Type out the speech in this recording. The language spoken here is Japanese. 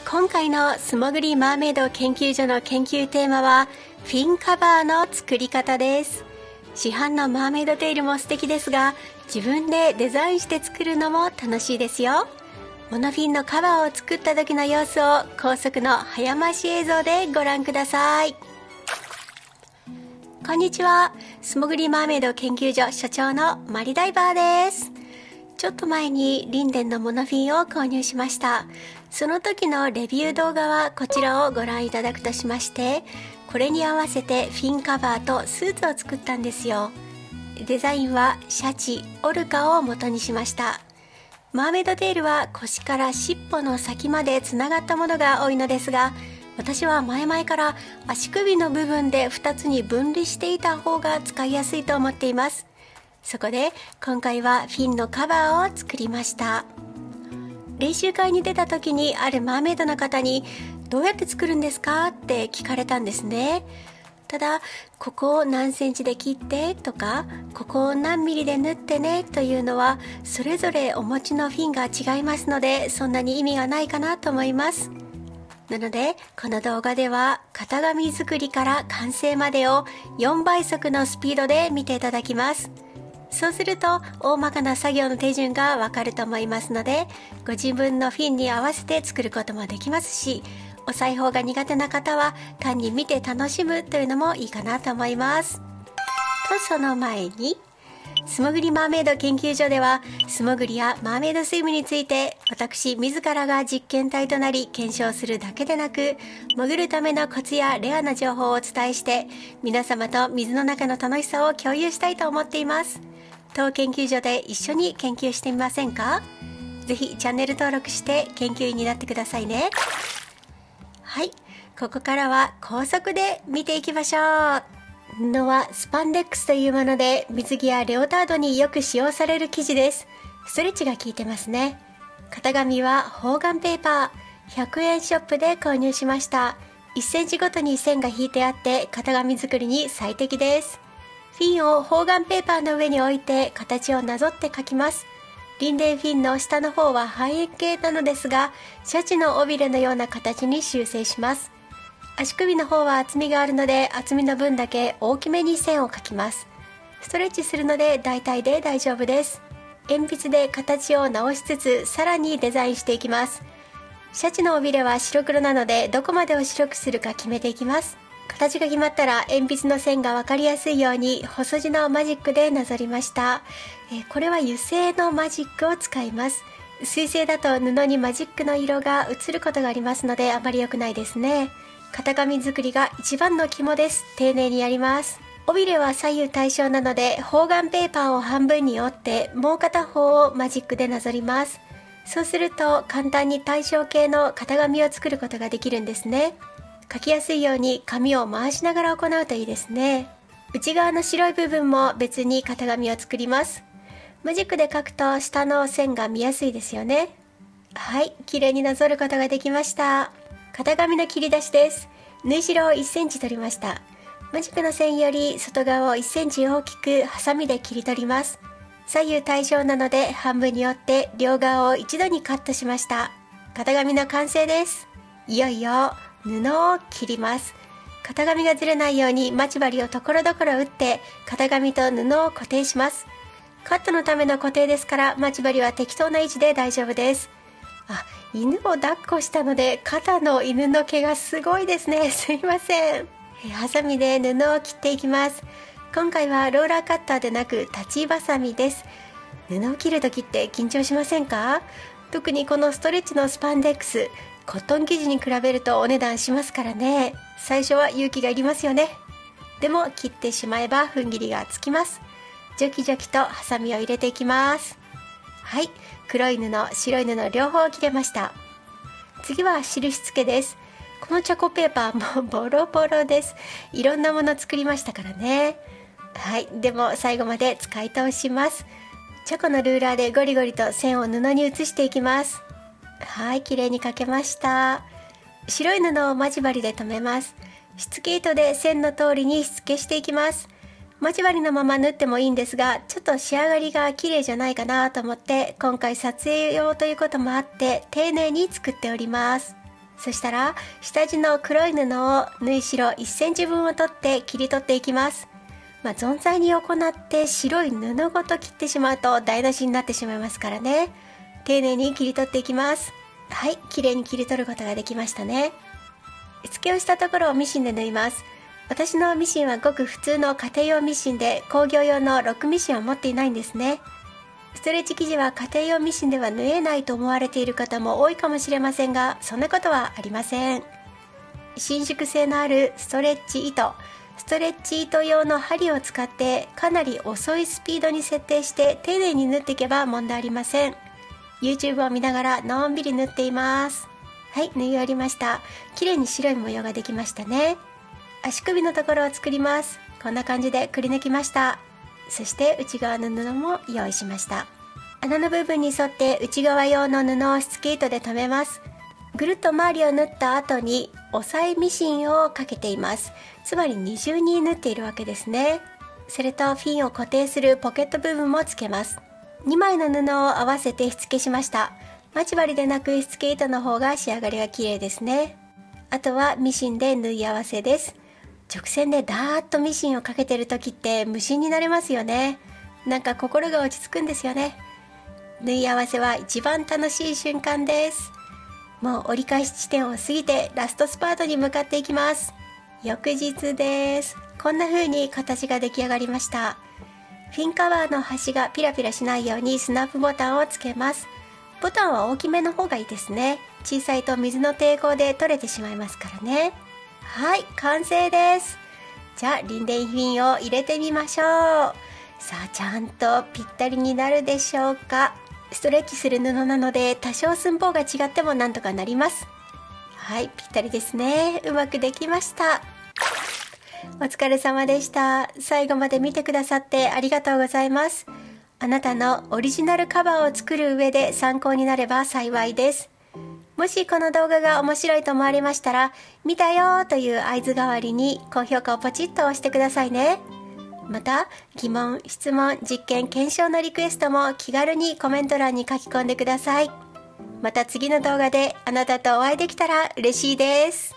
今回の素潜りマーメイド研究所の研究テーマはフィンカバーの作り方です。市販のマーメイドテールも素敵ですが、自分でデザインして作るのも楽しいですよ。モノフィンのカバーを作った時の様子を高速の早回し映像でご覧ください。こんにちは、素潜りマーメイド研究所所長のマリダイバーです。ちょっと前にリンデンのモノフィンを購入しました。その時のレビュー動画はこちらをご覧いただくとしまして、これに合わせてフィンカバーとスーツを作ったんですよ。デザインはシャチ、オルカを元にしました。マーメイドテールは腰から尻尾の先までつながったものが多いのですが、私は前々から足首の部分で2つに分離していた方が使いやすいと思っています。そこで今回はフィンのカバーを作りました。練習会に出た時にあるマーメイドの方にどうやって作るんですかって聞かれたんですね。ただここを何センチで切ってとか、ここを何ミリで縫ってねというのはそれぞれお持ちのフィンが違いますので、そんなに意味がないかなと思います。なのでこの動画では型紙作りから完成までを4倍速のスピードで見ていただきます。そうすると大まかな作業の手順がわかると思いますので、ご自分のフィンに合わせて作ることもできますし、お裁縫が苦手な方は単に見て楽しむというのもいいかなと思います。とその前に、素潜りマーメイド研究所では素潜りやマーメイドスイムについて私自らが実験体となり検証するだけでなく、潜るためのコツやレアな情報をお伝えして皆様と水の中の楽しさを共有したいと思っています。当研究所で一緒に研究してみませんか？ぜひチャンネル登録して研究員になってくださいね。はい、ここからは高速で見ていきましょう。布はスパンデックスというもので、水着やレオタードによく使用される生地です。ストレッチが効いてますね。型紙は方眼ペーパー、100円ショップで購入しました。1センチごとに線が引いてあって型紙作りに最適です。フィンを方眼ペーパーの上に置いて形をなぞって描きます。リンデンフィンの下の方は半円形なのですが、シャチの尾びれのような形に修正します。足首の方は厚みがあるので、厚みの分だけ大きめに線を描きます。ストレッチするので大体で大丈夫です。鉛筆で形を直しつつさらにデザインしていきます。シャチの尾びれは白黒なので、どこまでを白くするか決めていきます。形が決まったら鉛筆の線が分かりやすいように細字のマジックでなぞりました。これは油性のマジックを使います。水性だと布にマジックの色が映ることがありますので、あまり良くないですね。型紙作りが一番の肝です。丁寧にやります。尾びれは左右対称なので、方眼ペーパーを半分に折ってもう片方をマジックでなぞります。そうすると簡単に対称形の型紙を作ることができるんですね。描きやすいように紙を回しながら行うといいですね。内側の白い部分も別に型紙を作ります。マジックで描くと下の線が見やすいですよね。はい、綺麗になぞることができました。型紙の切り出しです。縫い代を1センチ取りました。マジックの線より外側を1センチ大きくハサミで切り取ります。左右対称なので半分に折って両側を一度にカットしました。型紙の完成です。いよいよ布を切ります。型紙がずれないように待ち針をところどころ打って型紙と布を固定します。カットのための固定ですから待ち針は適当な位置で大丈夫です。犬を抱っこしたので肩の犬の毛がすごいですね。すいません。ハサミで布を切っていきます。今回はローラーカッターでなく立ちばさみです。布を切るときって緊張しませんか？特にこのストレッチのスパンデックス、コットン生地に比べるとお値段しますからね。最初は勇気がいりますよね。でも切ってしまえば踏ん切りがつきます。ジョキジョキとハサミを入れていきます。はい、黒い布、白い布両方切れました。次は印付けです。このチャコペーパーもボロボロです。いろんなもの作りましたからね。はい、でも最後まで使い通します。チョコのルーラーでゴリゴリと線を布に移していきます。はい、綺麗に描けました。白い布を待ち針で留めます。しつけ糸で線の通りにしつけしていきます。待ち針のまま縫ってもいいんですが、ちょっと仕上がりが綺麗じゃないかなと思って、今回撮影用ということもあって丁寧に作っております。そしたら下地の黒い布を縫い代1センチ分を取って切り取っていきます。存在に行って白い布ごと切ってしまうと台無しになってしまいますからね。丁寧に切り取っていきます。はい、綺麗に切り取ることができましたね。付けをしたところをミシンで縫います。私のミシンはごく普通の家庭用ミシンで、工業用のロックミシンを持っていないんですね。ストレッチ生地は家庭用ミシンでは縫えないと思われている方も多いかもしれませんが、そんなことはありません。伸縮性のあるストレッチ糸用の針を使ってかなり遅いスピードに設定して丁寧に縫っていけば問題ありません。 YouTube を見ながらのんびり縫っています。はい、縫い終わりました。綺麗に白い模様ができましたね。足首のところを作ります。こんな感じでくり抜きました。そして内側の布も用意しました。穴の部分に沿って内側用の布をしつけ糸で留めます。ぐるっと周りを縫った後に押さえミシンをかけています。つまり二重に縫っているわけですね。それとフィンを固定するポケット部分もつけます。2枚の布を合わせてしつけしました。待ち針でなくしつけ糸の方が仕上がりが綺麗ですね。あとはミシンで縫い合わせです。直線でダーッとミシンをかけてる時って無心になれますよね。なんか心が落ち着くんですよね。縫い合わせは一番楽しい瞬間です。もう折り返し地点を過ぎてラストスパートに向かっていきます。翌日です。こんな風に形が出来上がりました。フィンカバーの端がピラピラしないようにスナップボタンをつけます。ボタンは大きめの方がいいですね。小さいと水の抵抗で取れてしまいますからね。はい、完成です。じゃあリンデンフィンを入れてみましょう。さあ、ちゃんとぴったりになるでしょうか。ストレッチする布なので多少寸法が違ってもなんとかなります。はい、ぴったりですね。うまくできました。お疲れ様でした。最後まで見てくださってありがとうございます。あなたのオリジナルカバーを作る上で参考になれば幸いです。もしこの動画が面白いと思われましたら、見たよという合図代わりに高評価をポチッと押してくださいね。また、疑問、質問、実験、検証のリクエストも気軽にコメント欄に書き込んでください。また次の動画であなたとお会いできたら嬉しいです。